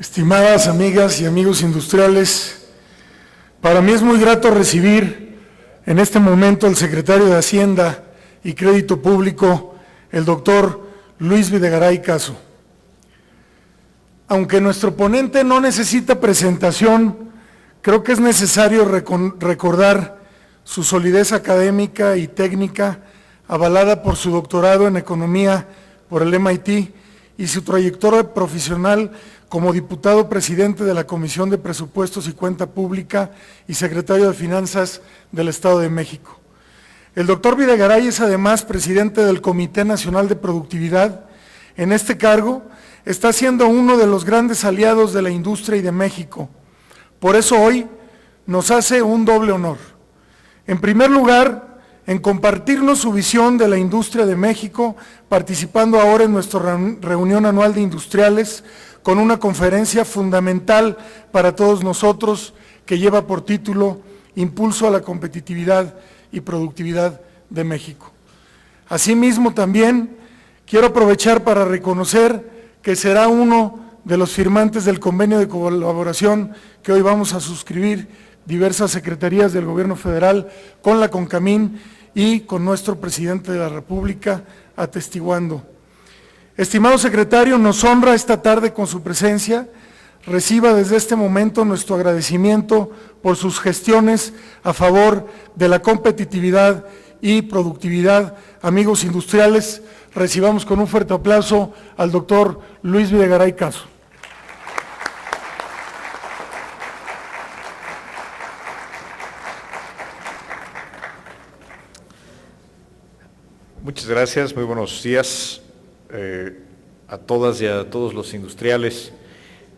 Estimadas amigas y amigos industriales, para mí es muy grato recibir en este momento al secretario de Hacienda y Crédito Público, el doctor Luis Videgaray Caso. Aunque nuestro ponente no necesita presentación, creo que es necesario recordar su solidez académica y técnica, avalada por su doctorado en Economía por el MIT y su trayectoria profesional como diputado presidente de la Comisión de Presupuestos y Cuenta Pública y secretario de Finanzas del Estado de México. El doctor Videgaray es además presidente del Comité Nacional de Productividad. En este cargo está siendo uno de los grandes aliados de la industria y de México. Por eso hoy nos hace un doble honor. En primer lugar, en compartirnos su visión de la industria de México, participando ahora en nuestra reunión anual de industriales, con una conferencia fundamental para todos nosotros que lleva por título Impulso a la competitividad y productividad de México. Asimismo, también quiero aprovechar para reconocer que será uno de los firmantes del convenio de colaboración que hoy vamos a suscribir diversas secretarías del Gobierno Federal con la CONCAMIN y con nuestro presidente de la República atestiguando. Estimado secretario, nos honra esta tarde con su presencia. Reciba desde este momento nuestro agradecimiento por sus gestiones a favor de la competitividad y productividad. Amigos industriales, recibamos con un fuerte aplauso al doctor Luis Videgaray Caso. Muchas gracias, muy buenos días a todas y a todos los industriales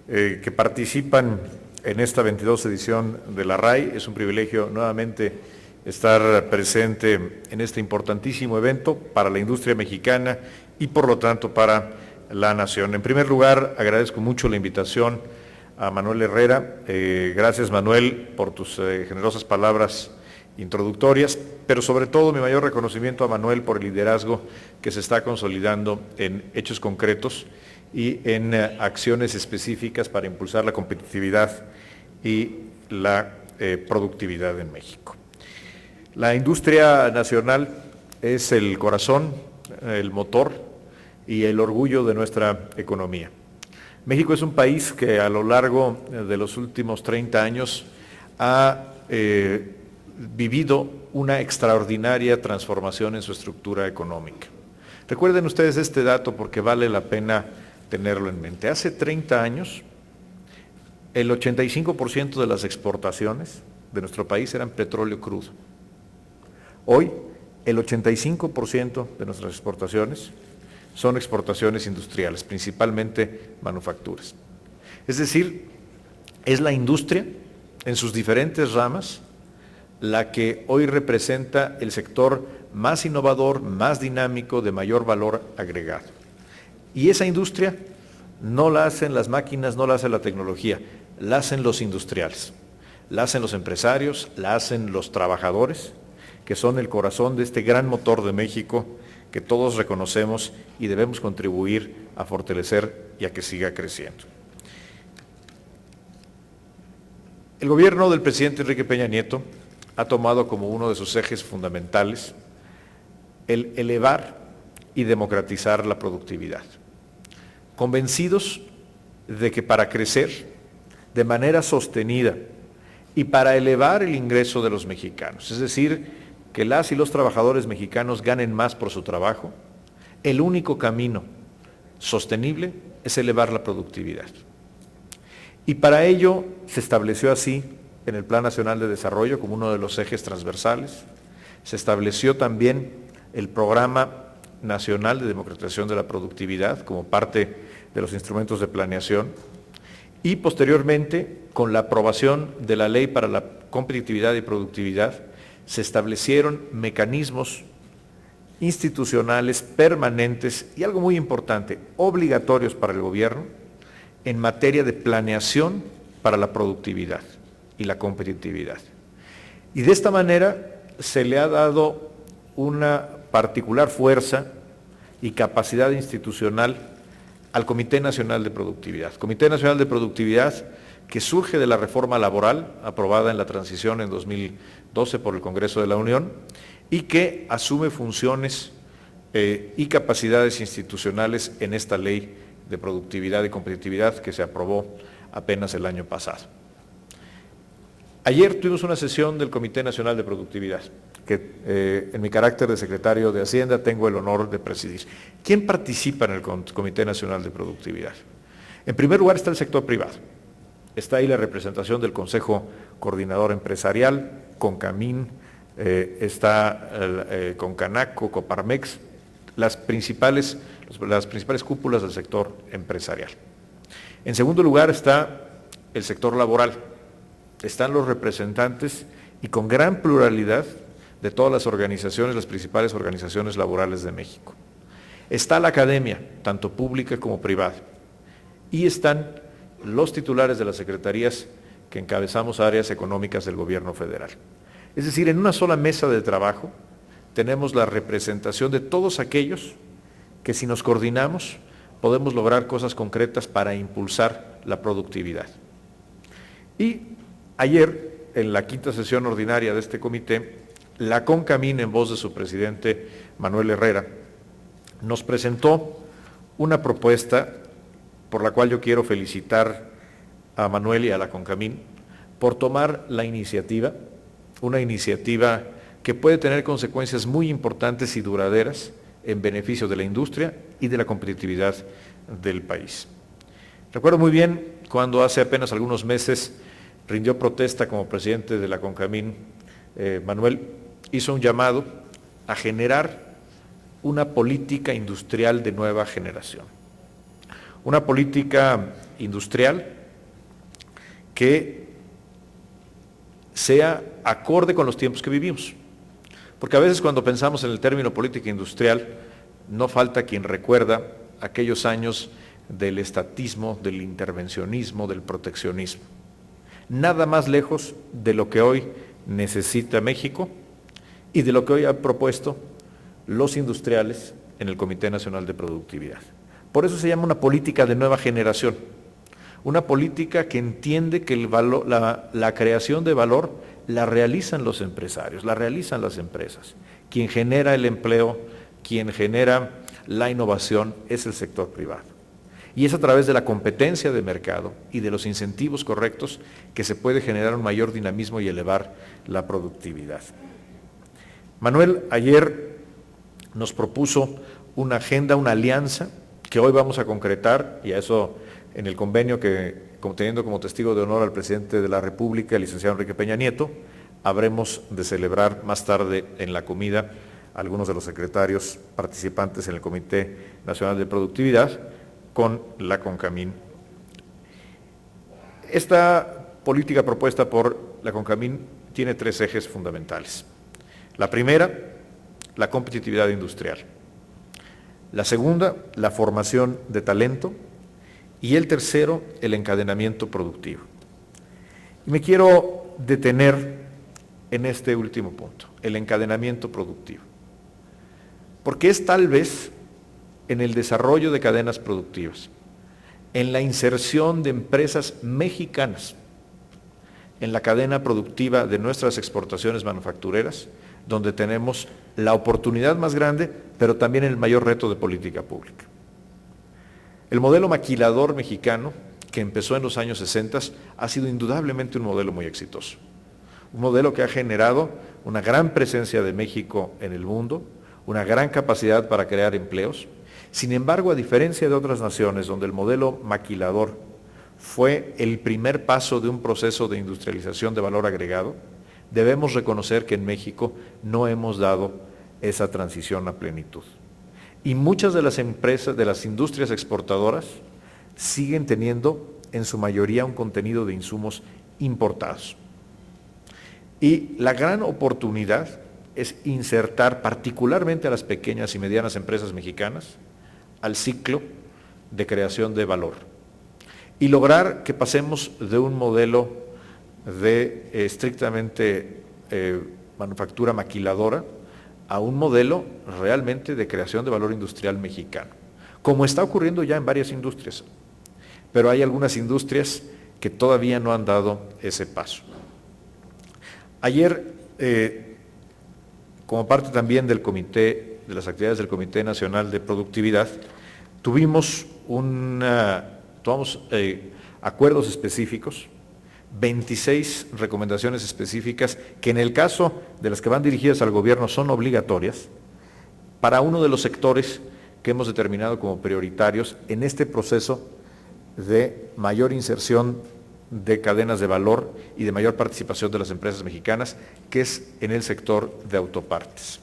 que participan en esta 22 edición de la RAI. Es un privilegio nuevamente estar presente en este importantísimo evento para la industria mexicana y por lo tanto para la nación. En primer lugar, agradezco mucho la invitación a Manuel Herrera. Gracias, Manuel, por tus generosas palabras introductorias, pero sobre todo mi mayor reconocimiento a Manuel por el liderazgo que se está consolidando en hechos concretos y en acciones específicas para impulsar la competitividad y la productividad en México. La industria nacional es el corazón, el motor y el orgullo de nuestra economía. México es un país que a lo largo de los últimos 30 años ha vivido una extraordinaria transformación en su estructura económica. Recuerden ustedes este dato porque vale la pena tenerlo en mente. Hace 30 años, el 85% de las exportaciones de nuestro país eran petróleo crudo. Hoy, el 85% de nuestras exportaciones son exportaciones industriales, principalmente manufacturas. Es decir, es la industria en sus diferentes ramas la que hoy representa el sector más innovador, más dinámico, de mayor valor agregado. Y esa industria no la hacen las máquinas, no la hace la tecnología, la hacen los industriales, la hacen los empresarios, la hacen los trabajadores, que son el corazón de este gran motor de México que todos reconocemos y debemos contribuir a fortalecer y a que siga creciendo. El gobierno del presidente Enrique Peña Nieto ha tomado como uno de sus ejes fundamentales el elevar y democratizar la productividad, convencidos de que para crecer de manera sostenida y para elevar el ingreso de los mexicanos, es decir, que las y los trabajadores mexicanos ganen más por su trabajo, el único camino sostenible es elevar la productividad. Y para ello se estableció así en el Plan Nacional de Desarrollo como uno de los ejes transversales. Se estableció también el Programa Nacional de Democratización de la Productividad como parte de los instrumentos de planeación y posteriormente, con la aprobación de la Ley para la Competitividad y Productividad, se establecieron mecanismos institucionales permanentes y algo muy importante, obligatorios para el gobierno en materia de planeación para la productividad y la competitividad. Y de esta manera se le ha dado una particular fuerza y capacidad institucional al Comité Nacional de Productividad. Comité Nacional de Productividad que surge de la reforma laboral aprobada en la transición en 2012 por el Congreso de la Unión y que asume funciones y capacidades institucionales en esta ley de productividad y competitividad que se aprobó apenas el año pasado. Ayer tuvimos una sesión del Comité Nacional de Productividad, que en mi carácter de secretario de Hacienda tengo el honor de presidir. ¿Quién participa en el Comité Nacional de Productividad? En primer lugar está el sector privado. Está ahí la representación del Consejo Coordinador Empresarial, CONCAMIN, está CONCANACO, Coparmex, las principales cúpulas del sector empresarial. En segundo lugar está el sector laboral. Están los representantes y con gran pluralidad de todas las organizaciones, las principales organizaciones laborales de México. Está la academia, tanto pública como privada. Y están los titulares de las secretarías que encabezamos áreas económicas del gobierno federal. Es decir, en una sola mesa de trabajo tenemos la representación de todos aquellos que si nos coordinamos podemos lograr cosas concretas para impulsar la productividad. Y ayer, en la quinta sesión ordinaria de este comité, la CONCAMIN, en voz de su presidente Manuel Herrera, nos presentó una propuesta por la cual yo quiero felicitar a Manuel y a la CONCAMIN por tomar la iniciativa, una iniciativa que puede tener consecuencias muy importantes y duraderas en beneficio de la industria y de la competitividad del país. Recuerdo muy bien cuando hace apenas algunos meses rindió protesta como presidente de la CONCAMIN, Manuel hizo un llamado a generar una política industrial de nueva generación. Una política industrial que sea acorde con los tiempos que vivimos. Porque a veces cuando pensamos en el término política industrial, no falta quien recuerda aquellos años del estatismo, del intervencionismo, del proteccionismo. Nada más lejos de lo que hoy necesita México y de lo que hoy han propuesto los industriales en el Comité Nacional de Productividad. Por eso se llama una política de nueva generación, una política que entiende que la creación de valor la realizan los empresarios, la realizan las empresas. Quien genera el empleo, quien genera la innovación es el sector privado. Y es a través de la competencia de mercado y de los incentivos correctos que se puede generar un mayor dinamismo y elevar la productividad. Manuel ayer nos propuso una agenda, una alianza que hoy vamos a concretar, y a eso en el convenio que, teniendo como testigo de honor al presidente de la República, el licenciado Enrique Peña Nieto, habremos de celebrar más tarde en la comida algunos de los secretarios participantes en el Comité Nacional de Productividad con la CONCAMIN. Esta política propuesta por la CONCAMIN tiene tres ejes fundamentales. La primera, la competitividad industrial. La segunda, la formación de talento. Y el tercero, el encadenamiento productivo. Y me quiero detener en este último punto, el encadenamiento productivo. Porque es tal vez en el desarrollo de cadenas productivas, en la inserción de empresas mexicanas en la cadena productiva de nuestras exportaciones manufactureras, donde tenemos la oportunidad más grande, pero también el mayor reto de política pública. El modelo maquilador mexicano, que empezó en los años 60, ha sido indudablemente un modelo muy exitoso. Un modelo que ha generado una gran presencia de México en el mundo, una gran capacidad para crear empleos. Sin embargo, a diferencia de otras naciones donde el modelo maquilador fue el primer paso de un proceso de industrialización de valor agregado, debemos reconocer que en México no hemos dado esa transición a plenitud. Y muchas de las empresas, de las industrias exportadoras, siguen teniendo en su mayoría un contenido de insumos importados. Y la gran oportunidad es insertar particularmente a las pequeñas y medianas empresas mexicanas al ciclo de creación de valor y lograr que pasemos de un modelo de estrictamente manufactura maquiladora a un modelo realmente de creación de valor industrial mexicano, como está ocurriendo ya en varias industrias, pero hay algunas industrias que todavía no han dado ese paso. Ayer, como parte también del comité, de las actividades del Comité Nacional de Productividad, tomamos acuerdos específicos, 26 recomendaciones específicas que en el caso de las que van dirigidas al gobierno son obligatorias para uno de los sectores que hemos determinado como prioritarios en este proceso de mayor inserción de cadenas de valor y de mayor participación de las empresas mexicanas, que es en el sector de autopartes.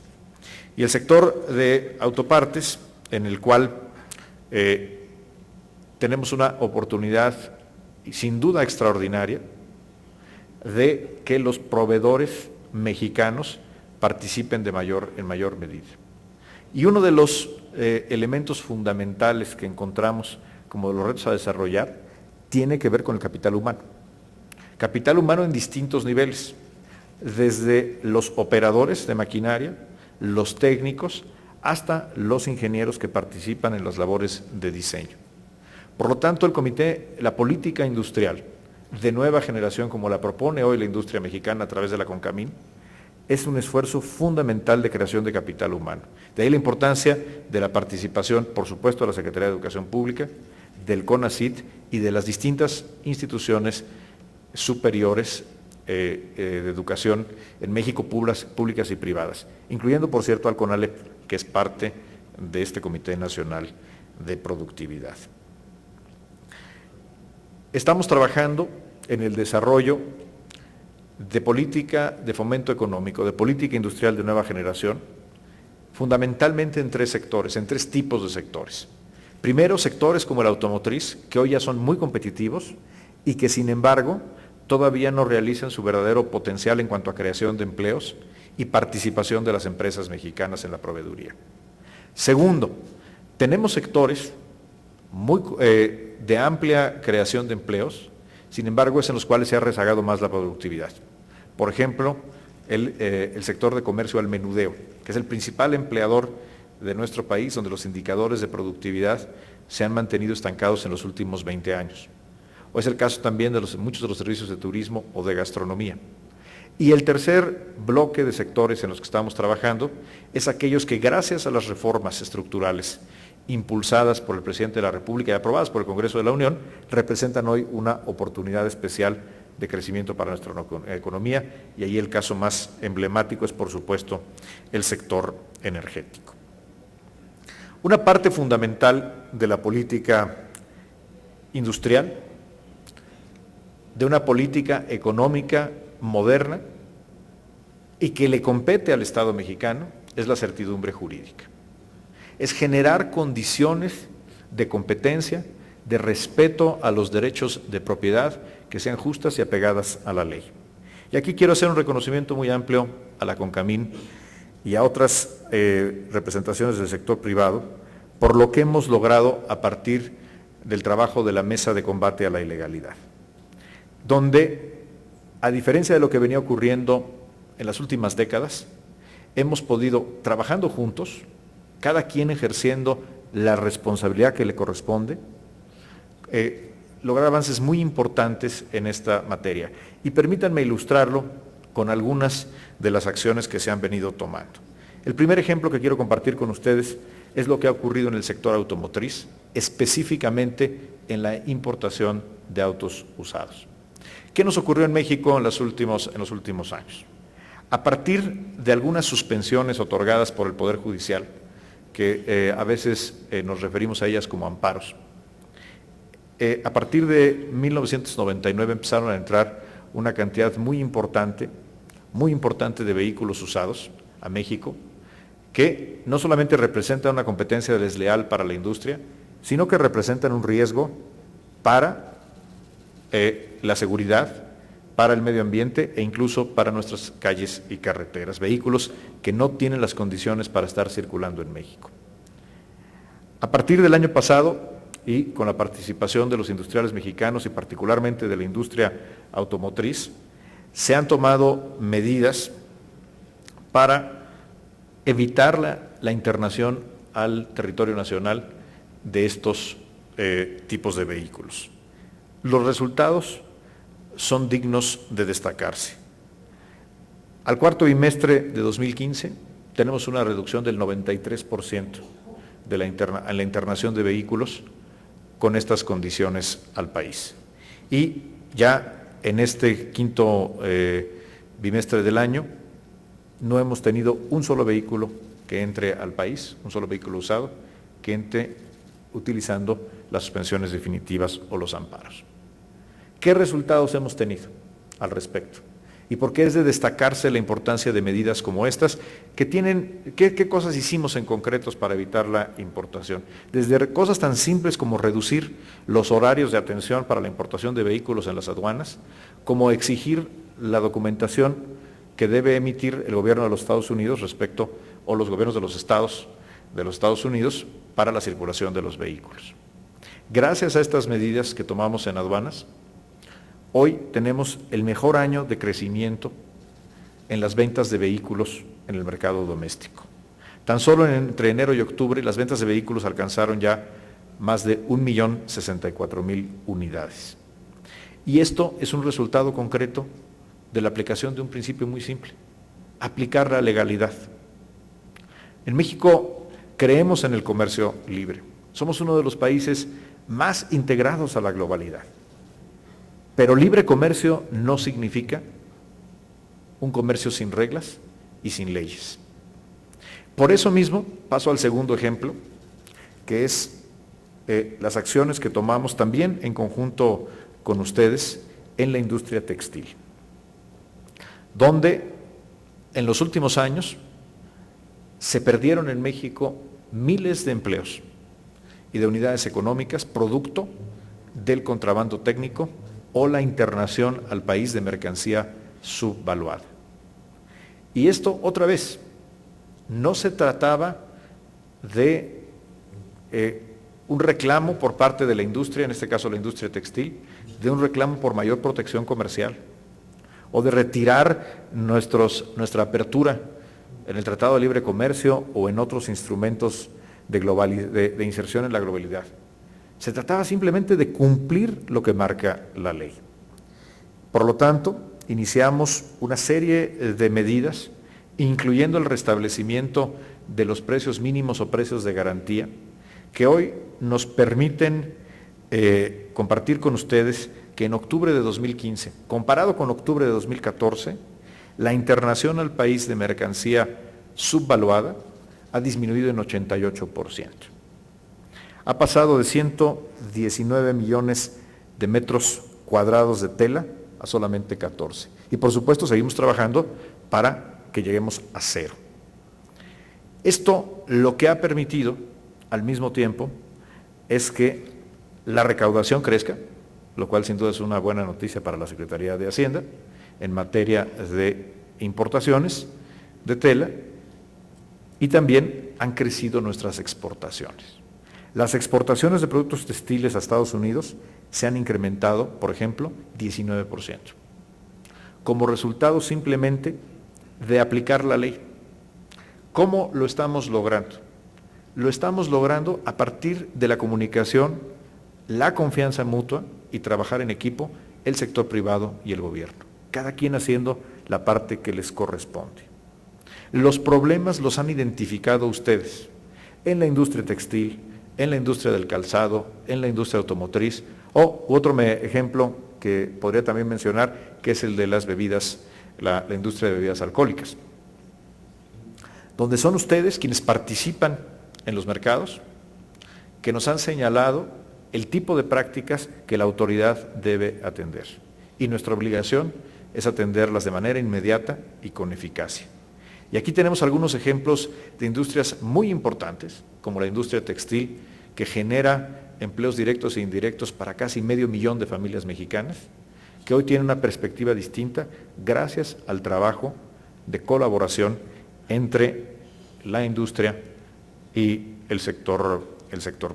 Y el sector de autopartes, en el cual tenemos una oportunidad sin duda extraordinaria de que los proveedores mexicanos participen en mayor medida. Y uno de los elementos fundamentales que encontramos como los retos a desarrollar tiene que ver con el capital humano. Capital humano en distintos niveles, desde los operadores de maquinaria, los técnicos, hasta los ingenieros que participan en las labores de diseño. Por lo tanto, la política industrial de nueva generación, como la propone hoy la industria mexicana a través de la CONCAMIN, es un esfuerzo fundamental de creación de capital humano. De ahí la importancia de la participación, por supuesto, de la Secretaría de Educación Pública, del CONACYT y de las distintas instituciones superiores de educación en México, públicas y privadas, incluyendo, por cierto, al CONALEP, que es parte de este Comité Nacional de Productividad. Estamos trabajando en el desarrollo de política de fomento económico, de política industrial de nueva generación, fundamentalmente en tres tipos de sectores. Primero, sectores como el automotriz, que hoy ya son muy competitivos y que sin embargo todavía no realizan su verdadero potencial en cuanto a creación de empleos y participación de las empresas mexicanas en la proveeduría. Segundo, tenemos sectores de amplia creación de empleos, sin embargo es en los cuales se ha rezagado más la productividad. Por ejemplo, el sector de comercio al menudeo, que es el principal empleador de nuestro país, donde los indicadores de productividad se han mantenido estancados en los últimos 20 años. O es el caso también de muchos de los servicios de turismo o de gastronomía. Y el tercer bloque de sectores en los que estamos trabajando es aquellos que, gracias a las reformas estructurales impulsadas por el presidente de la República y aprobadas por el Congreso de la Unión, representan hoy una oportunidad especial de crecimiento para nuestra economía, y ahí el caso más emblemático es, por supuesto, el sector energético. Una parte fundamental de la política industrial, de una política económica moderna y que le compete al Estado mexicano, es la certidumbre jurídica. Es generar condiciones de competencia, de respeto a los derechos de propiedad que sean justas y apegadas a la ley. Y aquí quiero hacer un reconocimiento muy amplio a la CONCAMIN y a otras representaciones del sector privado por lo que hemos logrado a partir del trabajo de la Mesa de Combate a la Ilegalidad, donde, a diferencia de lo que venía ocurriendo en las últimas décadas, hemos podido, trabajando juntos, cada quien ejerciendo la responsabilidad que le corresponde, lograr avances muy importantes en esta materia. Y permítanme ilustrarlo con algunas de las acciones que se han venido tomando. El primer ejemplo que quiero compartir con ustedes es lo que ha ocurrido en el sector automotriz, específicamente en la importación de autos usados. ¿Qué nos ocurrió en México en los últimos años? A partir de algunas suspensiones otorgadas por el Poder Judicial, que a veces nos referimos a ellas como amparos, a partir de 1999 empezaron a entrar una cantidad muy importante de vehículos usados a México, que no solamente representan una competencia desleal para la industria, sino que representan un riesgo para la seguridad, para el medio ambiente e incluso para nuestras calles y carreteras, vehículos que no tienen las condiciones para estar circulando en México. A partir del año pasado, y con la participación de los industriales mexicanos y particularmente de la industria automotriz, se han tomado medidas para evitar la internación al territorio nacional de estos tipos de vehículos. Los resultados son dignos de destacarse. Al cuarto bimestre de 2015 tenemos una reducción del 93% en la internación de vehículos con estas condiciones al país. Y ya en este quinto bimestre del año no hemos tenido un solo vehículo que entre al país, un solo vehículo usado, que entre utilizando las suspensiones definitivas o los amparos. ¿Qué resultados hemos tenido al respecto? ¿Y por qué es de destacarse la importancia de medidas como estas? ¿Qué cosas hicimos en concretos para evitar la importación? Desde cosas tan simples como reducir los horarios de atención para la importación de vehículos en las aduanas, como exigir la documentación que debe emitir el gobierno de los Estados Unidos o los gobiernos de los estados de los Estados Unidos para la circulación de los vehículos. Gracias a estas medidas que tomamos en aduanas, hoy tenemos el mejor año de crecimiento en las ventas de vehículos en el mercado doméstico. Tan solo entre enero y octubre las ventas de vehículos alcanzaron ya más de 1.064.000 unidades. Y esto es un resultado concreto de la aplicación de un principio muy simple: aplicar la legalidad. En México creemos en el comercio libre. Somos uno de los países más integrados a la globalidad. Pero libre comercio no significa un comercio sin reglas y sin leyes. Por eso mismo, paso al segundo ejemplo, que es las acciones que tomamos también en conjunto con ustedes en la industria textil, donde en los últimos años se perdieron en México miles de empleos y de unidades económicas producto del contrabando técnico o la internación al país de mercancía subvaluada. Y esto, otra vez, no se trataba de un reclamo por parte de la industria, en este caso la industria textil, de un reclamo por mayor protección comercial o de retirar nuestra apertura en el Tratado de Libre Comercio o en otros instrumentos de inserción en la globalidad. Se trataba simplemente de cumplir lo que marca la ley. Por lo tanto, iniciamos una serie de medidas, incluyendo el restablecimiento de los precios mínimos o precios de garantía, que hoy nos permiten compartir con ustedes que en octubre de 2015, comparado con octubre de 2014, la internación al país de mercancía subvaluada ha disminuido en 88%. Ha pasado de 119 millones de metros cuadrados de tela a solamente 14. Y por supuesto seguimos trabajando para que lleguemos a cero. Esto lo que ha permitido al mismo tiempo es que la recaudación crezca, lo cual sin duda es una buena noticia para la Secretaría de Hacienda en materia de importaciones de tela, y también han crecido nuestras exportaciones. Las exportaciones de productos textiles a Estados Unidos se han incrementado, por ejemplo, 19%, como resultado simplemente de aplicar la ley. ¿Cómo lo estamos logrando? Lo estamos logrando a partir de la comunicación, la confianza mutua y trabajar en equipo el sector privado y el gobierno, cada quien haciendo la parte que les corresponde. Los problemas los han identificado ustedes en la industria textil, en la industria del calzado, en la industria automotriz, o otro ejemplo que podría también mencionar, que es el de las bebidas, la industria de bebidas alcohólicas, donde son ustedes quienes participan en los mercados, que nos han señalado el tipo de prácticas que la autoridad debe atender. Y nuestra obligación es atenderlas de manera inmediata y con eficacia. Y aquí tenemos algunos ejemplos de industrias muy importantes, como la industria textil, que genera empleos directos e indirectos para casi 500,000 de familias mexicanas, que hoy tienen una perspectiva distinta gracias al trabajo de colaboración entre la industria y el sector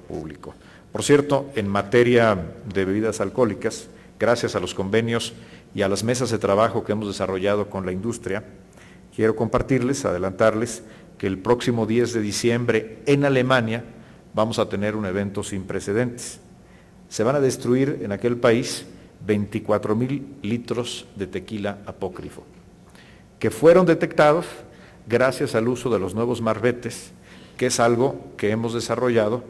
público. Por cierto, en materia de bebidas alcohólicas, gracias a los convenios y a las mesas de trabajo que hemos desarrollado con la industria, quiero compartirles, adelantarles, que el próximo 10 de diciembre en Alemania vamos a tener un evento sin precedentes. Se van a destruir en aquel país 24,000 litros de tequila apócrifo, que fueron detectados gracias al uso de los nuevos marbetes, que es algo que hemos desarrollado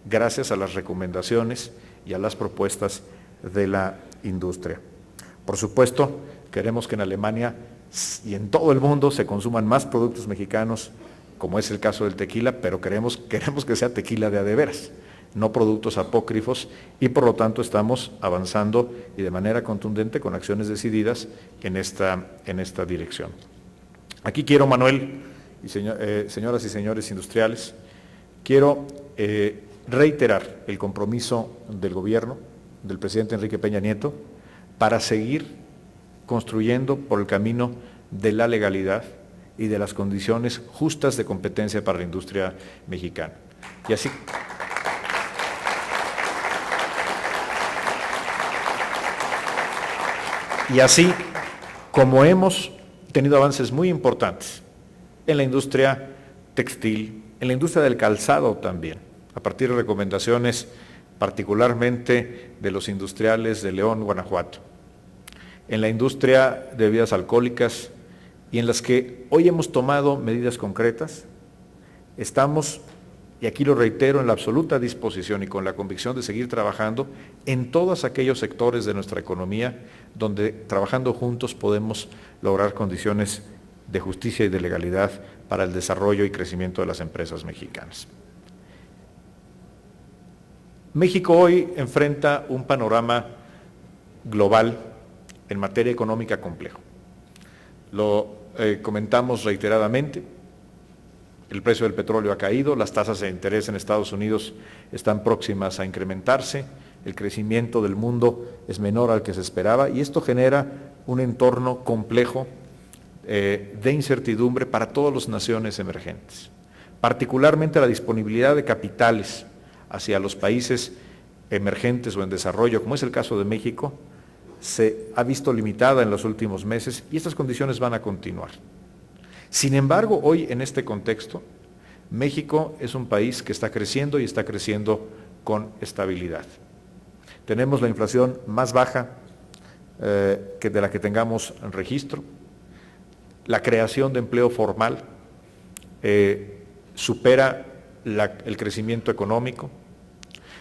gracias a las recomendaciones y a las propuestas de la industria. Por supuesto, queremos que en Alemania y en todo el mundo se consuman más productos mexicanos, como es el caso del tequila, pero queremos que sea tequila de a de veras, no productos apócrifos, y por lo tanto estamos avanzando y de manera contundente con acciones decididas en esta dirección. Aquí quiero, Manuel, y señoras y señores industriales, quiero reiterar el compromiso del gobierno, del presidente Enrique Peña Nieto, para seguir construyendo por el camino de la legalidad y de las condiciones justas de competencia para la industria mexicana. Y así como hemos tenido avances muy importantes en la industria textil, en la industria del calzado también, a partir de recomendaciones particularmente de los industriales de León, Guanajuato, en la industria de bebidas alcohólicas y en las que hoy hemos tomado medidas concretas, estamos, y aquí lo reitero, en la absoluta disposición y con la convicción de seguir trabajando en todos aquellos sectores de nuestra economía donde trabajando juntos podemos lograr condiciones de justicia y de legalidad para el desarrollo y crecimiento de las empresas mexicanas. México hoy enfrenta un panorama global en materia económica complejo. Lo comentamos reiteradamente, el precio del petróleo ha caído, las tasas de interés en Estados Unidos están próximas a incrementarse, el crecimiento del mundo es menor al que se esperaba y esto genera un entorno complejo de incertidumbre para todas las naciones emergentes, particularmente la disponibilidad de capitales hacia los países emergentes o en desarrollo, como es el caso de México, se ha visto limitada en los últimos meses y estas condiciones van a continuar. Sin embargo, hoy en este contexto, México es un país que está creciendo y está creciendo con estabilidad. Tenemos la inflación más baja que de la que tengamos registro. La creación de empleo formal supera el crecimiento económico.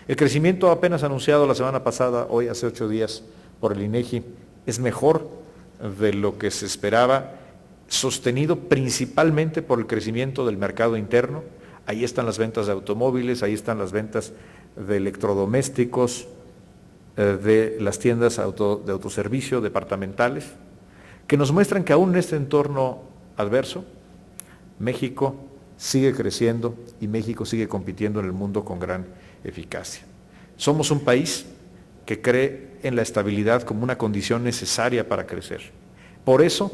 El crecimiento apenas anunciado la semana pasada, hoy hace 8 días, por el INEGI, es mejor de lo que se esperaba, sostenido principalmente por el crecimiento del mercado interno. Ahí están las ventas de automóviles, ahí están las ventas de electrodomésticos, de las tiendas de autoservicio departamentales, que nos muestran que aún en este entorno adverso, México sigue creciendo y México sigue compitiendo en el mundo con gran eficacia. Somos un país que cree en la estabilidad como una condición necesaria para crecer. Por eso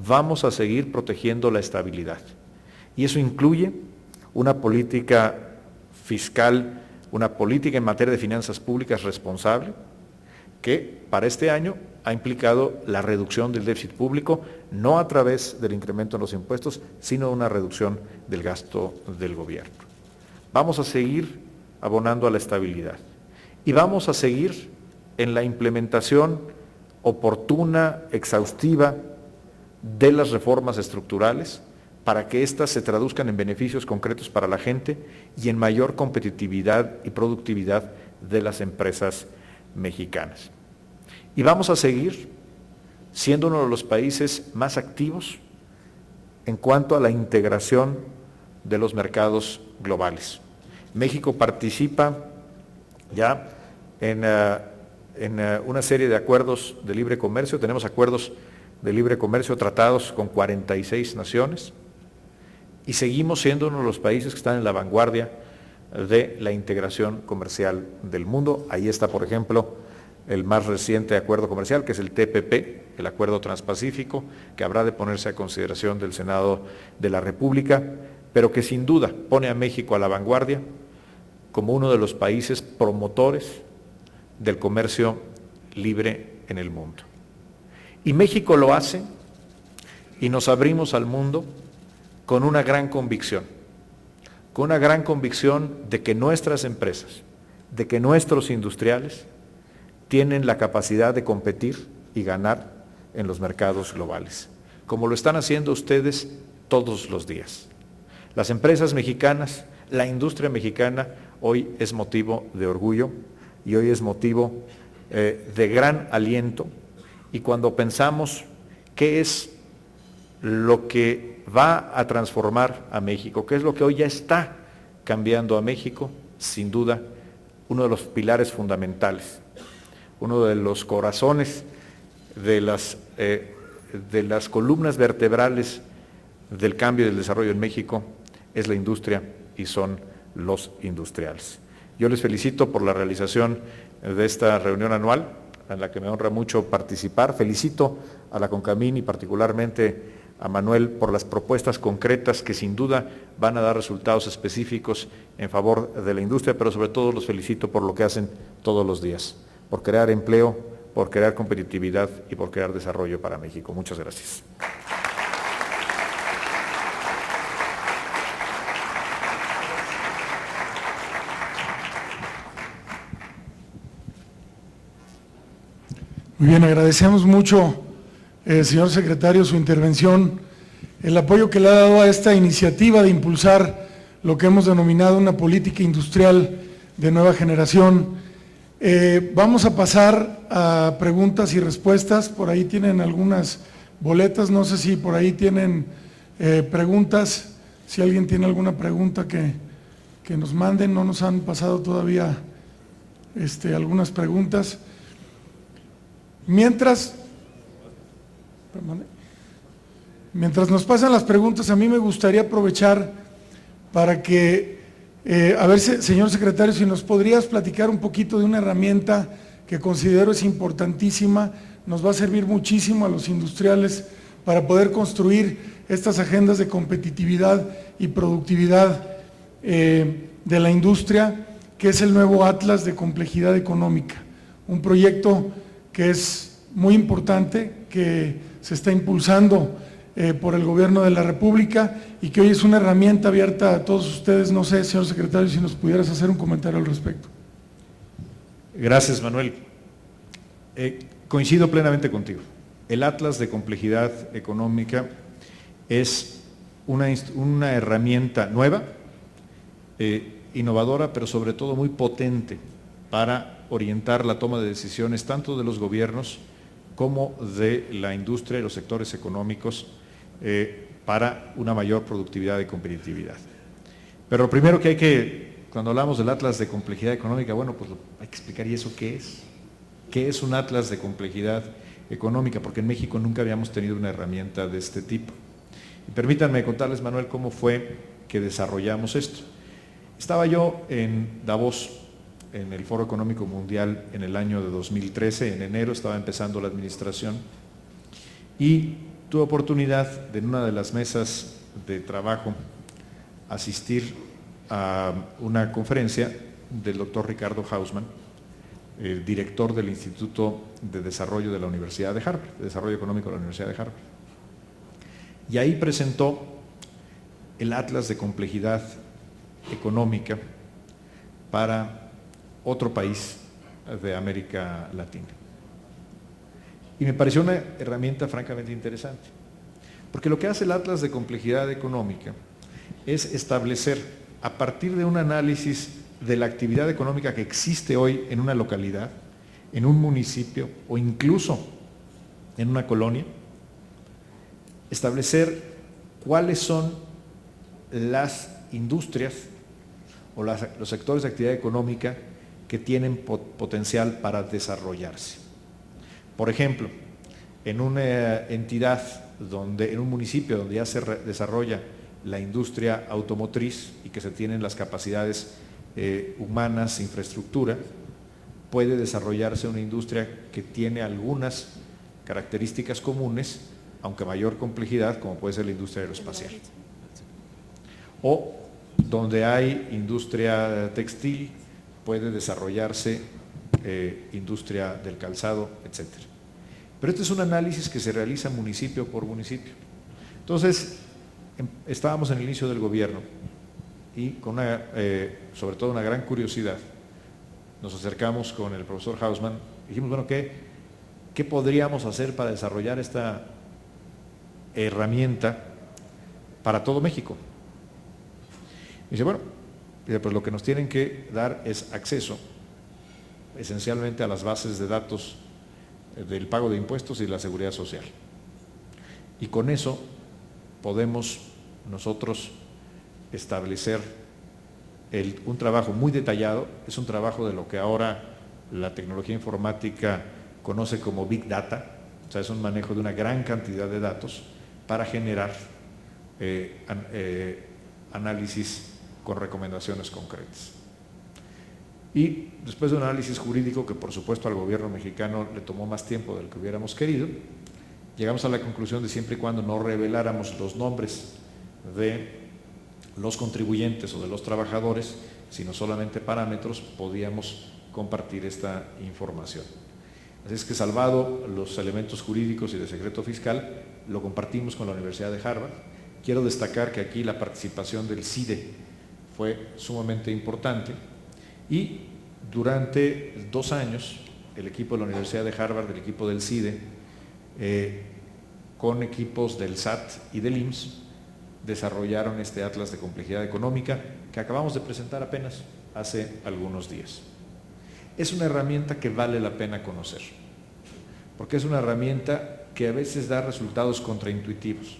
vamos a seguir protegiendo la estabilidad. Y eso incluye una política fiscal, una política en materia de finanzas públicas responsable, que para este año ha implicado la reducción del déficit público, no a través del incremento en los impuestos, sino una reducción del gasto del gobierno. Vamos a seguir abonando a la estabilidad y vamos a seguir en la implementación oportuna, exhaustiva de las reformas estructurales para que éstas se traduzcan en beneficios concretos para la gente y en mayor competitividad y productividad de las empresas mexicanas. Y vamos a seguir siendo uno de los países más activos en cuanto a la integración de los mercados globales. México participa ya en una serie de acuerdos de libre comercio. Tenemos acuerdos de libre comercio tratados con 46 naciones y seguimos siendo uno de los países que están en la vanguardia de la integración comercial del mundo. Ahí está, por ejemplo, el más reciente acuerdo comercial, que es el TPP, el Acuerdo Transpacífico, que habrá de ponerse a consideración del Senado de la República, pero que sin duda pone a México a la vanguardia como uno de los países promotores del comercio libre en el mundo. Y México lo hace y nos abrimos al mundo con una gran convicción, con una gran convicción de que nuestras empresas, de que nuestros industriales tienen la capacidad de competir y ganar en los mercados globales, como lo están haciendo ustedes todos los días. Las empresas mexicanas, la industria mexicana hoy es motivo de orgullo y hoy es motivo de gran aliento, y cuando pensamos qué es lo que va a transformar a México, qué es lo que hoy ya está cambiando a México, sin duda uno de los pilares fundamentales, uno de los corazones de las columnas vertebrales del cambio y del desarrollo en México es la industria y son los industriales. Yo les felicito por la realización de esta reunión anual, en la que me honra mucho participar. Felicito a la CONCAMIN y particularmente a Manuel por las propuestas concretas que sin duda van a dar resultados específicos en favor de la industria, pero sobre todo los felicito por lo que hacen todos los días, por crear empleo, por crear competitividad y por crear desarrollo para México. Muchas gracias. Muy bien, agradecemos mucho, señor secretario, su intervención, el apoyo que le ha dado a esta iniciativa de impulsar lo que hemos denominado una política industrial de nueva generación. Vamos a pasar a preguntas y respuestas. Por ahí tienen algunas boletas, no sé si por ahí tienen preguntas. Si alguien tiene alguna pregunta que nos manden, no nos han pasado todavía algunas preguntas. Mientras nos pasan las preguntas, a mí me gustaría aprovechar para que, a ver, señor secretario, si nos podrías platicar un poquito de una herramienta que considero es importantísima, nos va a servir muchísimo a los industriales para poder construir estas agendas de competitividad y productividad de la industria, que es el nuevo Atlas de Complejidad Económica, un proyecto que es muy importante, que se está impulsando por el Gobierno de la República y que hoy es una herramienta abierta a todos ustedes. No sé, señor secretario, si nos pudieras hacer un comentario al respecto. Gracias, Manuel. Coincido plenamente contigo. El Atlas de Complejidad Económica es una herramienta nueva, innovadora, pero sobre todo muy potente para orientar la toma de decisiones tanto de los gobiernos como de la industria y los sectores económicos para una mayor productividad y competitividad. Pero lo primero que hay que, cuando hablamos del Atlas de Complejidad Económica, bueno, pues hay que explicar, ¿y eso qué es? ¿Qué es un Atlas de Complejidad Económica? Porque en México nunca habíamos tenido una herramienta de este tipo. Y permítanme contarles, Manuel, cómo fue que desarrollamos esto. Estaba yo en Davos, en el Foro Económico Mundial en el año de 2013, en enero estaba empezando la administración, y tuve oportunidad de en una de las mesas de trabajo asistir a una conferencia del doctor Ricardo Hausmann, el director del Instituto de Desarrollo de la Universidad de Harvard, de Desarrollo Económico de la Universidad de Harvard. Y ahí presentó el Atlas de Complejidad Económica para otro país de América Latina. Y me pareció una herramienta francamente interesante, porque lo que hace el Atlas de Complejidad Económica es establecer, a partir de un análisis de la actividad económica que existe hoy en una localidad, en un municipio o incluso en una colonia, establecer cuáles son las industrias o los sectores de actividad económica que tienen potencial para desarrollarse. Por ejemplo, en una entidad en un municipio donde ya se desarrolla la industria automotriz y que se tienen las capacidades humanas, infraestructura, puede desarrollarse una industria que tiene algunas características comunes, aunque mayor complejidad, como puede ser la industria aeroespacial. O donde hay industria textil, puede desarrollarse industria del calzado, etc. Pero este es un análisis que se realiza municipio por municipio. Entonces, estábamos en el inicio del gobierno y con sobre todo una gran curiosidad, nos acercamos con el profesor Hausmann, dijimos, bueno, ¿qué podríamos hacer para desarrollar esta herramienta para todo México? Y dice, bueno, pues lo que nos tienen que dar es acceso esencialmente a las bases de datos del pago de impuestos y la seguridad social. Y con eso podemos nosotros establecer un trabajo muy detallado, es un trabajo de lo que ahora la tecnología informática conoce como Big Data, o sea, es un manejo de una gran cantidad de datos para generar análisis con recomendaciones concretas. Y después de un análisis jurídico que por supuesto al gobierno mexicano le tomó más tiempo del que hubiéramos querido, llegamos a la conclusión de siempre y cuando no reveláramos los nombres de los contribuyentes o de los trabajadores, sino solamente parámetros, podíamos compartir esta información. Así es que, salvado los elementos jurídicos y de secreto fiscal, lo compartimos con la Universidad de Harvard. Quiero destacar que aquí la participación del CIDE fue sumamente importante y durante 2 años el equipo de la Universidad de Harvard, el equipo del CIDE, con equipos del SAT y del IMSS, desarrollaron este Atlas de Complejidad Económica que acabamos de presentar apenas hace algunos días. Es una herramienta que vale la pena conocer, porque es una herramienta que a veces da resultados contraintuitivos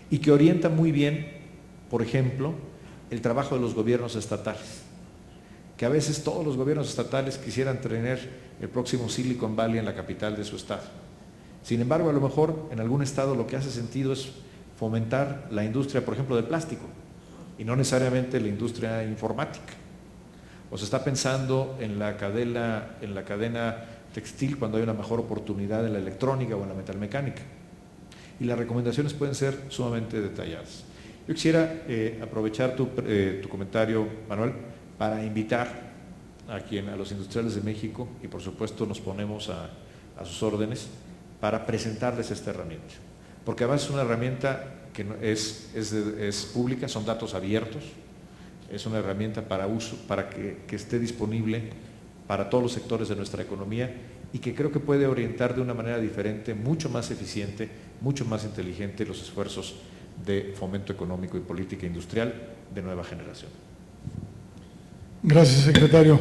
y que orienta muy bien, por ejemplo, el trabajo de los gobiernos estatales, que a veces todos los gobiernos estatales quisieran tener el próximo Silicon Valley en la capital de su estado. Sin embargo, a lo mejor en algún estado lo que hace sentido es fomentar la industria, por ejemplo, del plástico, y no necesariamente la industria informática. O se está pensando en la cadena textil cuando hay una mejor oportunidad en la electrónica o en la metalmecánica. Y las recomendaciones pueden ser sumamente detalladas. Yo quisiera aprovechar tu comentario, Manuel, para invitar a los industriales de México, y por supuesto nos ponemos a sus órdenes, para presentarles esta herramienta. Porque además es una herramienta que es pública, son datos abiertos, es una herramienta para uso, para que esté disponible para todos los sectores de nuestra economía y que creo que puede orientar de una manera diferente, mucho más eficiente, mucho más inteligente los esfuerzos de fomento económico y política industrial de nueva generación. Gracias, secretario.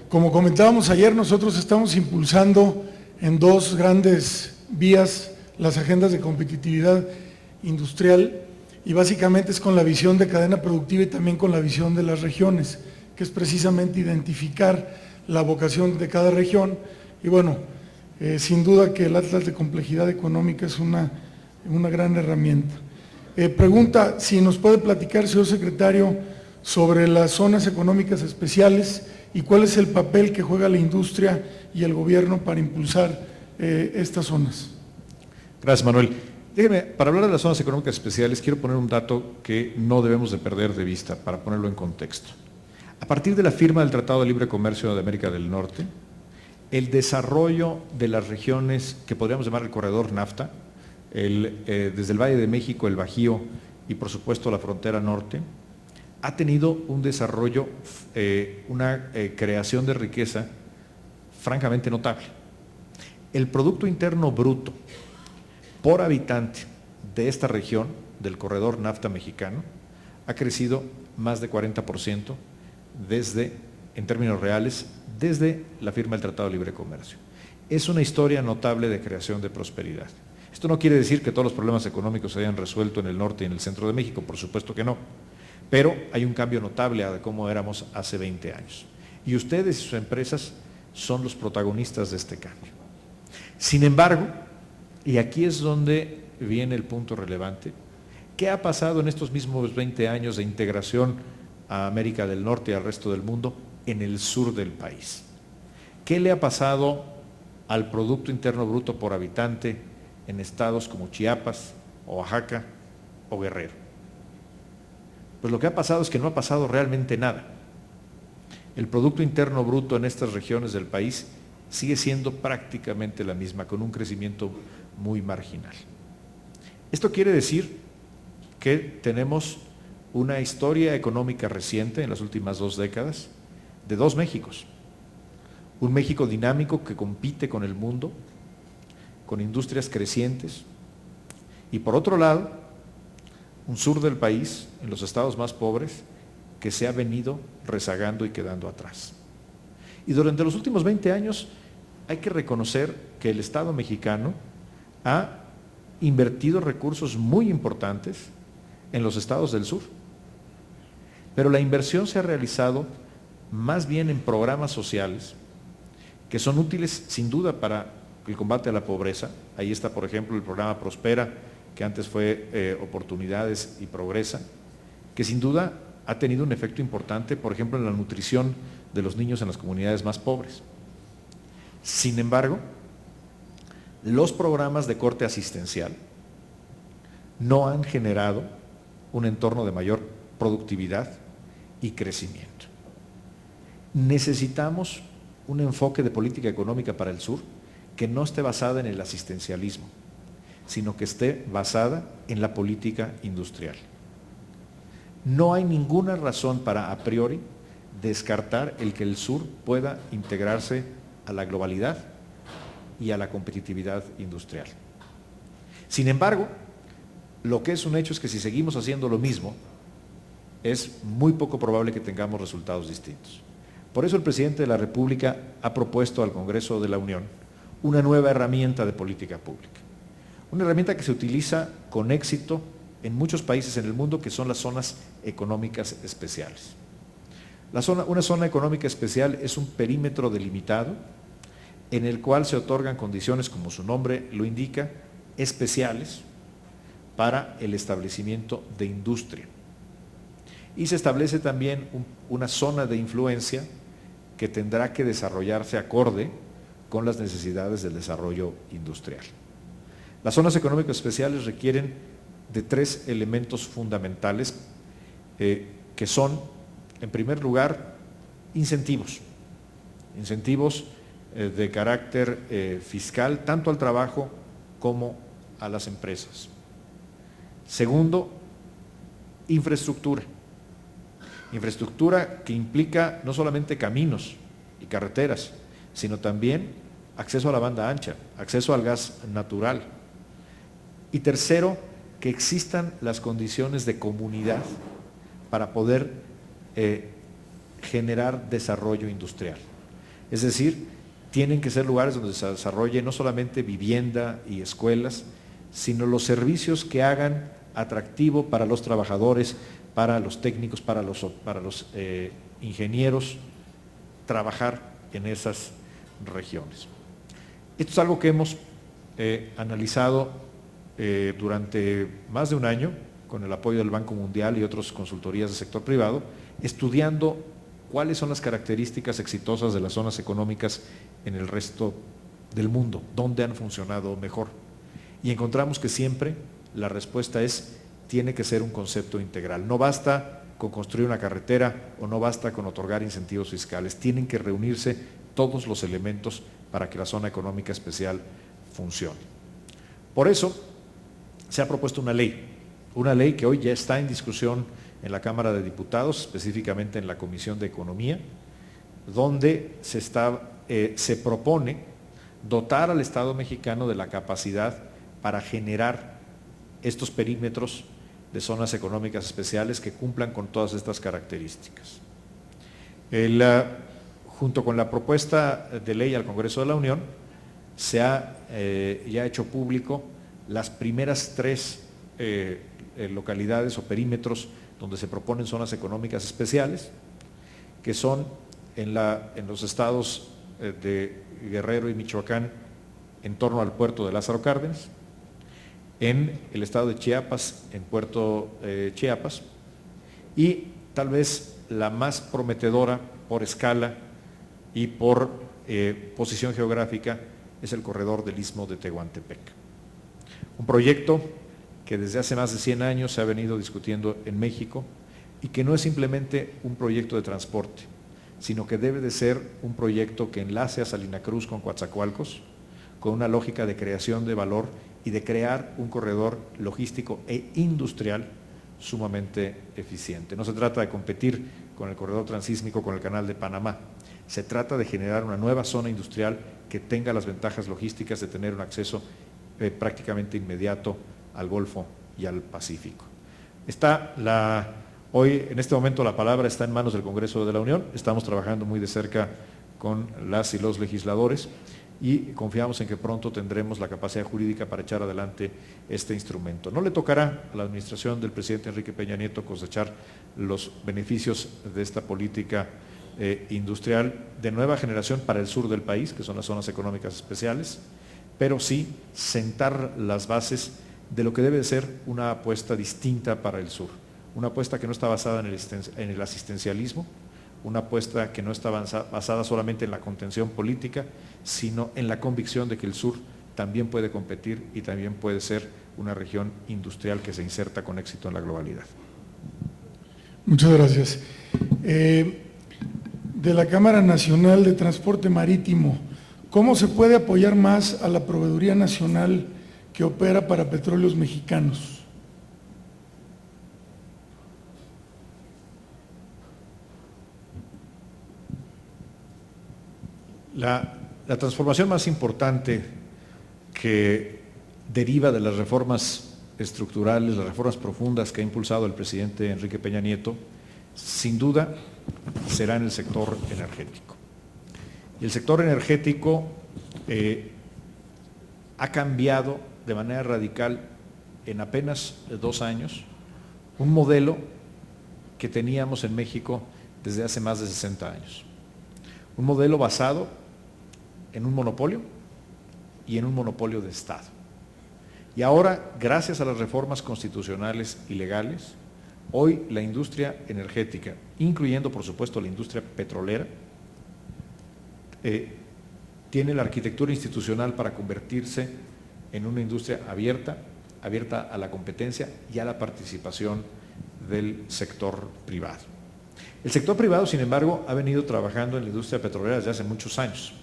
Como comentábamos ayer, nosotros estamos impulsando en 2 grandes vías las agendas de competitividad industrial, y básicamente es con la visión de cadena productiva y también con la visión de las regiones, que es precisamente identificar la vocación de cada región. Y bueno, sin duda que el Atlas de Complejidad Económica es una gran herramienta. Pregunta si nos puede platicar, señor secretario, sobre las zonas económicas especiales y cuál es el papel que juega la industria y el gobierno para impulsar estas zonas. Gracias, Manuel. Déjenme, para hablar de las zonas económicas especiales, quiero poner un dato que no debemos de perder de vista para ponerlo en contexto. A partir de la firma del Tratado de Libre Comercio de América del Norte, el desarrollo de las regiones que podríamos llamar el corredor NAFTA, desde el Valle de México, el Bajío y por supuesto la frontera norte, ha tenido un desarrollo, una creación de riqueza francamente notable. El Producto Interno Bruto por habitante de esta región, del corredor NAFTA mexicano, ha crecido más de 40% en términos reales, desde la firma del Tratado de Libre Comercio. Es una historia notable de creación de prosperidad. Esto no quiere decir que todos los problemas económicos se hayan resuelto en el norte y en el centro de México, por supuesto que no, pero hay un cambio notable a cómo éramos hace 20 años. Y ustedes y sus empresas son los protagonistas de este cambio. Sin embargo, y aquí es donde viene el punto relevante, ¿qué ha pasado en estos mismos 20 años de integración a América del Norte y al resto del mundo en el sur del país? ¿Qué le ha pasado al Producto Interno Bruto por habitante en estados como Chiapas, Oaxaca o Guerrero? Pues lo que ha pasado es que no ha pasado realmente nada. El Producto Interno Bruto en estas regiones del país sigue siendo prácticamente la misma, con un crecimiento muy marginal. Esto quiere decir que tenemos una historia económica reciente en las últimas 2 décadas de 2 Méxicos. Un México dinámico que compite con el mundo, con industrias crecientes, y por otro lado, un sur del país, en los estados más pobres, que se ha venido rezagando y quedando atrás. Y durante los últimos 20 años hay que reconocer que el Estado mexicano ha invertido recursos muy importantes en los estados del sur, pero la inversión se ha realizado más bien en programas sociales que son útiles sin duda para el combate a la pobreza. Ahí está, por ejemplo, el programa Prospera, que antes fue Oportunidades y Progresa, que sin duda ha tenido un efecto importante, por ejemplo, en la nutrición de los niños en las comunidades más pobres. Sin embargo, los programas de corte asistencial no han generado un entorno de mayor productividad y crecimiento. Necesitamos un enfoque de política económica para el sur que no esté basada en el asistencialismo, sino que esté basada en la política industrial. No hay ninguna razón para a priori descartar el que el sur pueda integrarse a la globalidad y a la competitividad industrial. Sin embargo, lo que es un hecho es que si seguimos haciendo lo mismo, es muy poco probable que tengamos resultados distintos. Por eso el presidente de la República ha propuesto al Congreso de la Unión una nueva herramienta de política pública. Una herramienta que se utiliza con éxito en muchos países en el mundo, que son las zonas económicas especiales. Una zona económica especial es un perímetro delimitado en el cual se otorgan condiciones, como su nombre lo indica, especiales para el establecimiento de industria. Y se establece también una zona de influencia que tendrá que desarrollarse acorde con las necesidades del desarrollo industrial. Las zonas económicas especiales requieren de 3 elementos fundamentales que son, en primer lugar, incentivos de carácter fiscal, tanto al trabajo como a las empresas. Segundo, infraestructura que implica no solamente caminos y carreteras, sino también acceso a la banda ancha, acceso al gas natural. Y tercero, que existan las condiciones de comunidad para poder generar desarrollo industrial. Es decir, tienen que ser lugares donde se desarrolle no solamente vivienda y escuelas, sino los servicios que hagan atractivo para los trabajadores, para los técnicos, para los ingenieros, trabajar en esas regiones. Esto es algo que hemos analizado durante más de un año, con el apoyo del Banco Mundial y otras consultorías del sector privado, estudiando cuáles son las características exitosas de las zonas económicas en el resto del mundo, dónde han funcionado mejor. Y encontramos que siempre la respuesta es: tiene que ser un concepto integral. No basta con construir una carretera o no basta con otorgar incentivos fiscales. Tienen que reunirse todos los elementos para que la zona económica especial funcione. Por eso se ha propuesto una ley que hoy ya está en discusión en la Cámara de Diputados, específicamente en la Comisión de Economía, donde se propone dotar al Estado mexicano de la capacidad para generar estos perímetros de zonas económicas especiales que cumplan con todas estas características. Junto con la propuesta de ley al Congreso de la Unión, se ha ya hecho público las primeras 3 localidades o perímetros donde se proponen zonas económicas especiales, que son en los estados de Guerrero y Michoacán, en torno al puerto de Lázaro Cárdenas, en el estado de Chiapas, en Puerto Chiapas, y tal vez la más prometedora por escala y por posición geográfica es el corredor del Istmo de Tehuantepec. Un proyecto que desde hace más de 100 años se ha venido discutiendo en México y que no es simplemente un proyecto de transporte, sino que debe de ser un proyecto que enlace a Salina Cruz con Coatzacoalcos, con una lógica de creación de valor y de crear un corredor logístico e industrial sumamente eficiente. No se trata de competir con el corredor transísmico, con el canal de Panamá. Se trata de generar una nueva zona industrial que tenga las ventajas logísticas de tener un acceso prácticamente inmediato al Golfo y al Pacífico. Hoy, en este momento, la palabra está en manos del Congreso de la Unión. Estamos trabajando muy de cerca con las y los legisladores y confiamos en que pronto tendremos la capacidad jurídica para echar adelante este instrumento. No le tocará a la administración del presidente Enrique Peña Nieto cosechar los beneficios de esta política industrial de nueva generación para el sur del país, que son las zonas económicas especiales, pero sí sentar las bases de lo que debe ser una apuesta distinta para el sur, una apuesta que no está basada en el asistencialismo, una apuesta que no está basada solamente en la contención política, sino en la convicción de que el sur también puede competir y también puede ser una región industrial que se inserta con éxito en la globalidad. Muchas gracias. De la Cámara Nacional de Transporte Marítimo, ¿cómo se puede apoyar más a la Proveeduría Nacional que opera para Petróleos Mexicanos? La transformación más importante que deriva de las reformas estructurales, las reformas profundas que ha impulsado el presidente Enrique Peña Nieto, sin duda será en el sector energético. Y el sector energético ha cambiado de manera radical en apenas 2 años un modelo que teníamos en México desde hace más de 60 años. Un modelo basado en un monopolio y en un monopolio de Estado. Y ahora, gracias a las reformas constitucionales y legales, hoy la industria energética, incluyendo por supuesto la industria petrolera, tiene la arquitectura institucional para convertirse en una industria abierta a la competencia y a la participación del sector privado. El sector privado, sin embargo, ha venido trabajando en la industria petrolera desde hace muchos años,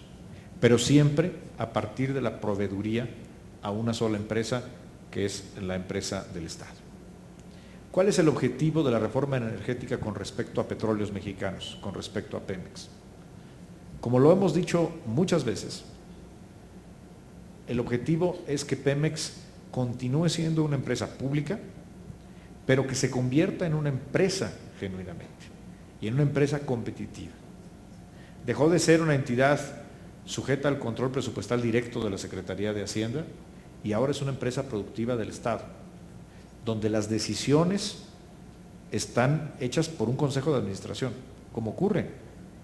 pero siempre a partir de la proveeduría a una sola empresa, que es la empresa del Estado. ¿Cuál es el objetivo de la reforma energética con respecto a Petróleos Mexicanos, con respecto a Pemex? Como lo hemos dicho muchas veces, el objetivo es que Pemex continúe siendo una empresa pública, pero que se convierta en una empresa genuinamente y en una empresa competitiva. Dejó de ser una entidad sujeta al control presupuestal directo de la Secretaría de Hacienda y ahora es una empresa productiva del Estado, donde las decisiones están hechas por un consejo de administración, como ocurre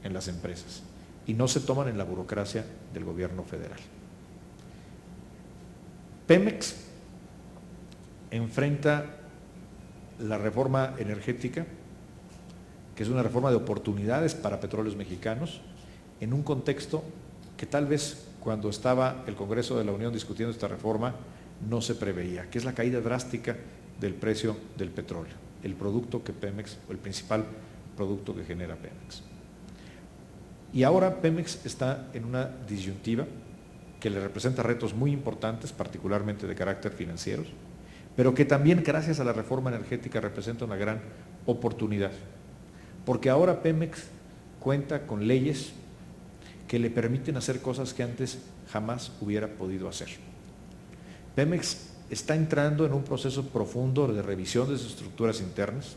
en las empresas, y no se toman en la burocracia del gobierno federal. Pemex enfrenta la reforma energética, que es una reforma de oportunidades para Petróleos Mexicanos, en un contexto que tal vez cuando estaba el Congreso de la Unión discutiendo esta reforma no se preveía, que es la caída drástica del precio del petróleo, el producto que Pemex, o el principal producto que genera Pemex. Y ahora Pemex está en una disyuntiva que le representa retos muy importantes, particularmente de carácter financiero, pero que también gracias a la reforma energética representa una gran oportunidad, porque ahora Pemex cuenta con leyes que le permiten hacer cosas que antes jamás hubiera podido hacer. Pemex está entrando en un proceso profundo de revisión de sus estructuras internas,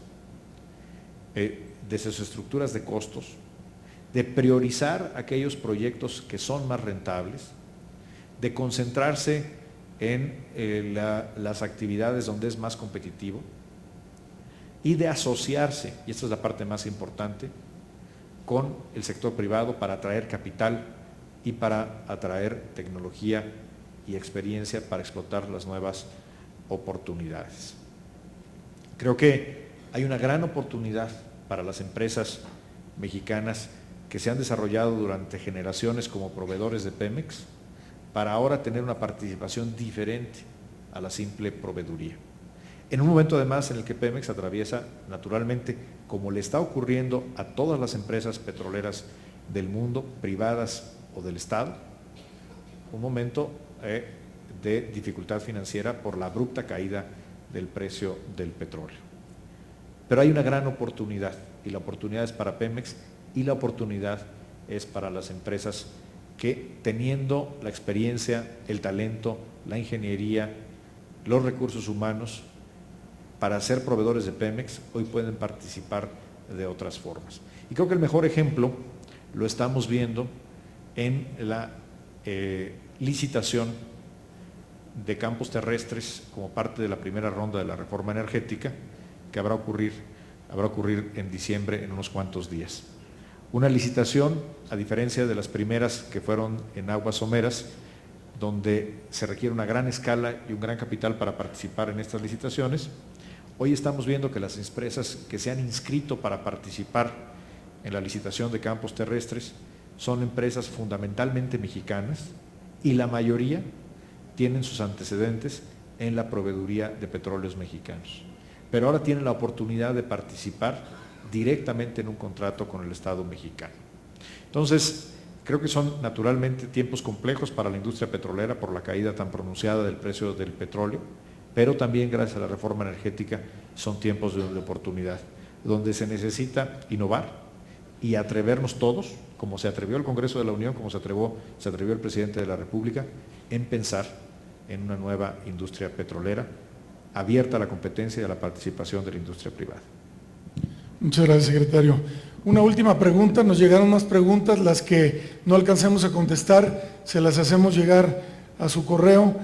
de sus estructuras de costos, de priorizar aquellos proyectos que son más rentables, de concentrarse en las actividades donde es más competitivo y de asociarse, y esta es la parte más importante, con el sector privado para atraer capital y para atraer tecnología y experiencia para explotar las nuevas oportunidades. Creo que hay una gran oportunidad para las empresas mexicanas que se han desarrollado durante generaciones como proveedores de Pemex, para ahora tener una participación diferente a la simple proveeduría. En un momento además en el que Pemex atraviesa naturalmente, como le está ocurriendo a todas las empresas petroleras del mundo, privadas o del Estado, un momento de dificultad financiera por la abrupta caída del precio del petróleo. Pero hay una gran oportunidad, y la oportunidad es para Pemex, y la oportunidad es para las empresas que, teniendo la experiencia, el talento, la ingeniería, los recursos humanos para ser proveedores de Pemex, hoy pueden participar de otras formas. Y creo que el mejor ejemplo lo estamos viendo en la licitación de campos terrestres como parte de la primera ronda de la reforma energética que habrá ocurrir en diciembre, en unos cuantos días. Una licitación, a diferencia de las primeras que fueron en aguas someras, donde se requiere una gran escala y un gran capital para participar en estas licitaciones. Hoy estamos viendo que las empresas que se han inscrito para participar en la licitación de campos terrestres son empresas fundamentalmente mexicanas y la mayoría tienen sus antecedentes en la proveeduría de petróleos mexicanos. Pero ahora tienen la oportunidad de participar directamente en un contrato con el Estado mexicano. Entonces, creo que son naturalmente tiempos complejos para la industria petrolera por la caída tan pronunciada del precio del petróleo, pero también gracias a la reforma energética son tiempos de oportunidad, donde se necesita innovar y atrevernos todos, como se atrevió el Congreso de la Unión, como se atrevió el Presidente de la República, en pensar en una nueva industria petrolera abierta a la competencia y a la participación de la industria privada. Muchas gracias, secretario. Una última pregunta, nos llegaron más preguntas, las que no alcancemos a contestar, se las hacemos llegar a su correo.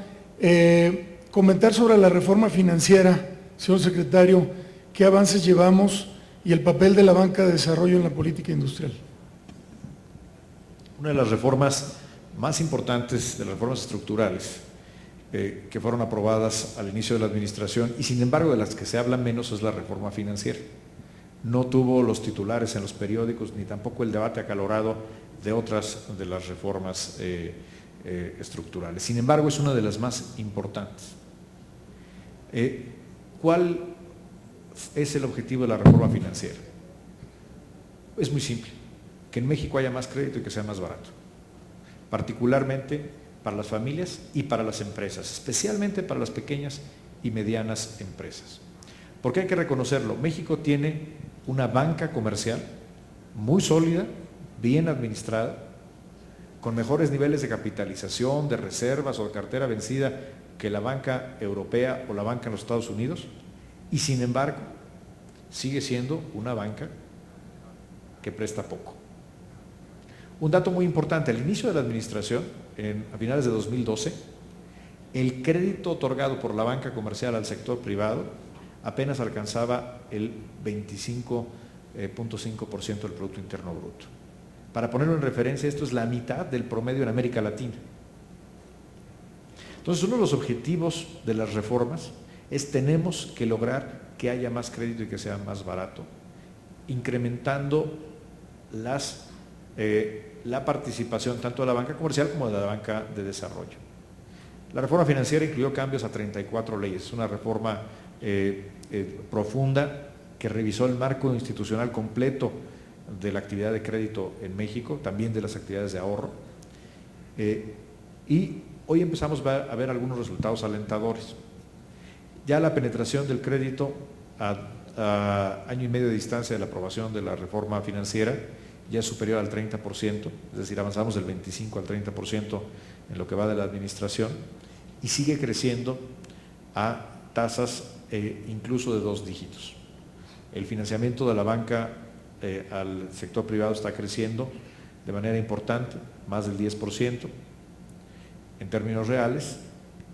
Comentar sobre la reforma financiera, señor secretario, qué avances llevamos y el papel de la banca de desarrollo en la política industrial. Una de las reformas más importantes, de las reformas estructurales, que fueron aprobadas al inicio de la administración y sin embargo de las que se habla menos, es la reforma financiera. No tuvo los titulares en los periódicos ni tampoco el debate acalorado de otras de las reformas estructurales. Sin embargo, es una de las más importantes. ¿Cuál es el objetivo de la reforma financiera? Es muy simple, que en México haya más crédito y que sea más barato, particularmente para las familias y para las empresas, especialmente para las pequeñas y medianas empresas. Porque hay que reconocerlo, México tiene una banca comercial muy sólida, bien administrada, con mejores niveles de capitalización, de reservas o de cartera vencida que la banca europea o la banca en los Estados Unidos, y sin embargo sigue siendo una banca que presta poco. Un dato muy importante, al inicio de la administración, a finales de 2012, el crédito otorgado por la banca comercial al sector privado apenas alcanzaba el 25.5% del Producto Interno Bruto. Para ponerlo en referencia, esto es la mitad del promedio en América Latina. Entonces, uno de los objetivos de las reformas es tenemos que lograr que haya más crédito y que sea más barato, incrementando la participación tanto de la banca comercial como de la banca de desarrollo. La reforma financiera incluyó cambios a 34 leyes, es una reforma profunda que revisó el marco institucional completo de la actividad de crédito en México, también de las actividades de ahorro, y hoy empezamos a ver algunos resultados alentadores. Ya la penetración del crédito a año y medio de distancia de la aprobación de la reforma financiera ya es superior al 30%, es decir, avanzamos del 25 al 30% en lo que va de la administración, y sigue creciendo a tasas incluso de 2 dígitos. El financiamiento de la banca al sector privado está creciendo de manera importante, más del 10% en términos reales,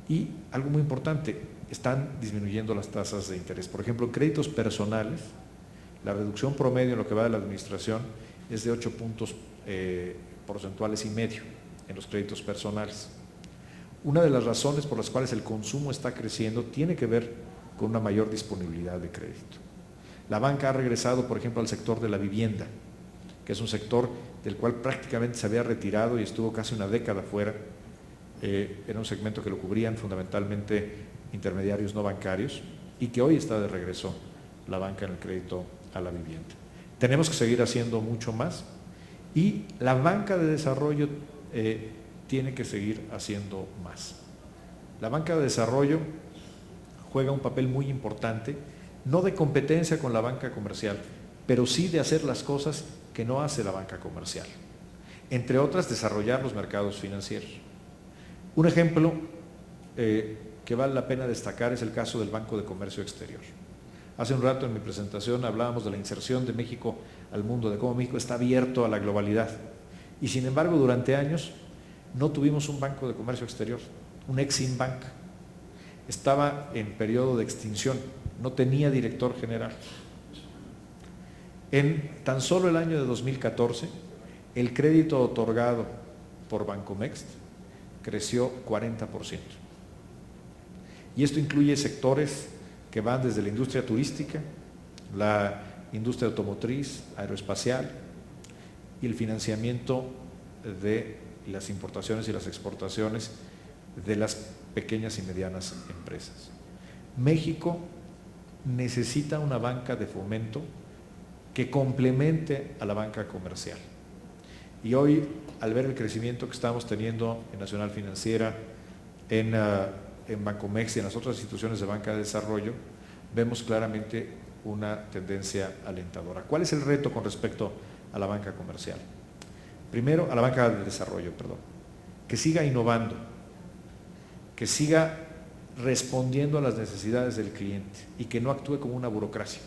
y algo muy importante, están disminuyendo las tasas de interés. Por ejemplo, en créditos personales, la reducción promedio en lo que va de la administración es de 8 puntos porcentuales y medio en los créditos personales. Una de las razones por las cuales el consumo está creciendo tiene que ver con una mayor disponibilidad de crédito. La banca ha regresado, por ejemplo, al sector de la vivienda, que es un sector del cual prácticamente se había retirado y estuvo casi una década fuera. Era un segmento que lo cubrían fundamentalmente intermediarios no bancarios y que hoy está de regreso la banca en el crédito a la vivienda. Tenemos que seguir haciendo mucho más y la banca de desarrollo tiene que seguir haciendo más. La banca de desarrollo juega un papel muy importante no de competencia con la banca comercial, pero sí de hacer las cosas que no hace la banca comercial. Entre otras, desarrollar los mercados financieros. Un ejemplo que vale la pena destacar es el caso del Banco de Comercio Exterior. Hace un rato en mi presentación hablábamos de la inserción de México al mundo, de cómo México está abierto a la globalidad. Y sin embargo, durante años no tuvimos un Banco de Comercio Exterior, un Exim Bank. Estaba en periodo de extinción, no tenía director general. En tan solo el año de 2014, el crédito otorgado por Bancomext creció 40%. Y esto incluye sectores que van desde la industria turística, la industria automotriz, aeroespacial y el financiamiento de las importaciones y las exportaciones de las pequeñas y medianas empresas. México necesita una banca de fomento que complemente a la banca comercial. Y hoy, al ver el crecimiento que estamos teniendo en Nacional Financiera, en Bancomext y en las otras instituciones de banca de desarrollo, vemos claramente una tendencia alentadora. ¿Cuál es el reto con respecto a la banca comercial? Primero, a la banca de desarrollo, perdón. Que siga innovando, que siga respondiendo a las necesidades del cliente y que no actúe como una burocracia.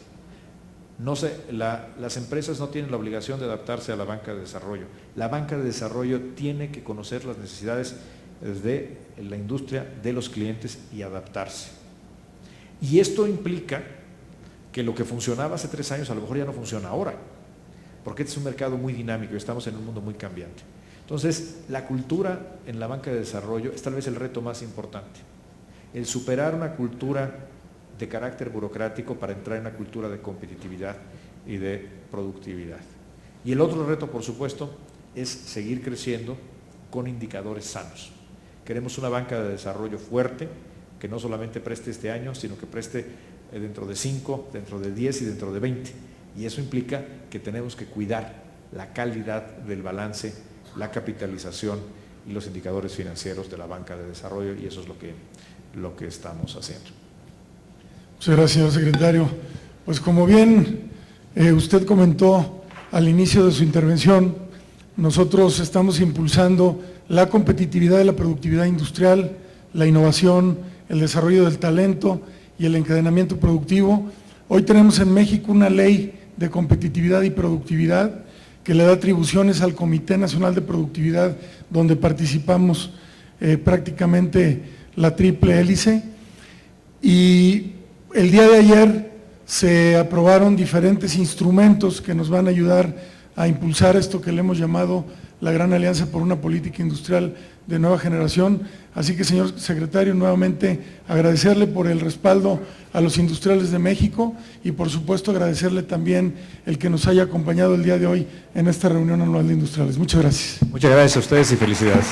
Las empresas no tienen la obligación de adaptarse a la banca de desarrollo. La banca de desarrollo tiene que conocer las necesidades de la industria, de los clientes y adaptarse. Y esto implica que lo que funcionaba hace 3 años a lo mejor ya no funciona ahora, porque este es un mercado muy dinámico y estamos en un mundo muy cambiante. Entonces, la cultura en la banca de desarrollo es tal vez el reto más importante. El superar una cultura de carácter burocrático para entrar en una cultura de competitividad y de productividad. Y el otro reto, por supuesto, es seguir creciendo con indicadores sanos. Queremos una banca de desarrollo fuerte, que no solamente preste este año, sino que preste dentro de 5, dentro de 10 y dentro de 20. Y eso implica que tenemos que cuidar la calidad del balance, la capitalización y los indicadores financieros de la banca de desarrollo, y eso es lo que estamos haciendo. Muchas gracias, señor secretario. Pues como bien usted comentó al inicio de su intervención, nosotros estamos impulsando la competitividad de la productividad industrial, la innovación, el desarrollo del talento y el encadenamiento productivo. Hoy tenemos en México una ley de competitividad y productividad que le da atribuciones al Comité Nacional de Productividad, donde participamos prácticamente la triple hélice. Y el día de ayer se aprobaron diferentes instrumentos que nos van a ayudar a impulsar esto que le hemos llamado la Gran Alianza por una Política Industrial de Nueva Generación. Así que, señor secretario, nuevamente agradecerle por el respaldo a los industriales de México y, por supuesto, agradecerle también el que nos haya acompañado el día de hoy en esta reunión anual de industriales. Muchas gracias. Muchas gracias a ustedes y felicidades.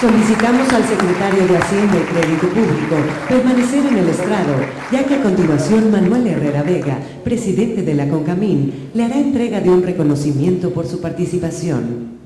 Solicitamos al secretario de Hacienda y Crédito Público permanecer en el estrado, ya que a continuación Manuel Herrera Vega, presidente de la CONCAMIN, le hará entrega de un reconocimiento por su participación.